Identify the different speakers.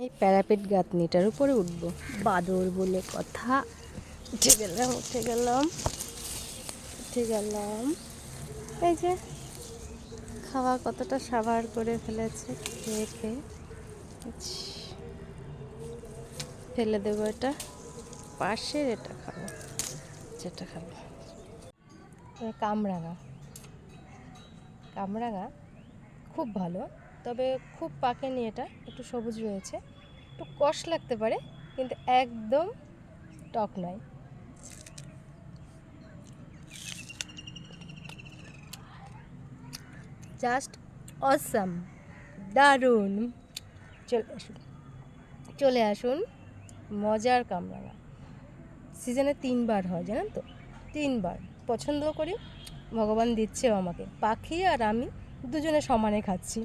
Speaker 1: এই প্যারাপেট গাঁথনিটার উপরে উঠবো, বাদর বলে কথা। উঠে গেলাম উঠে গেলাম উঠে গেলাম। এই যে খাওয়া কতটা সাবার করে ফেলেছে, খেয়ে খেয়ে ফেলে দেবো। এটা পাশের, এটা খাবো, যেটা খাবো। কামরাঙা, কামরাঙা খুব ভালো, তবে খুব পাকেনি, এটা একটু সবুজ রয়েছে, একটু কষ লাগতে পারে, কিন্তু একদম টক নয়। জাস্ট অসাম, দারুণ। চলে আসুন, চলে আসুন, মজার কামরাঙা। সিজনে 3বার হয়, জানেন তো? 3বার পছন্দ করি, ভগবান দিচ্ছেও আমাকে। পাখি আর আমি দুজনে সমানে খাচ্ছি।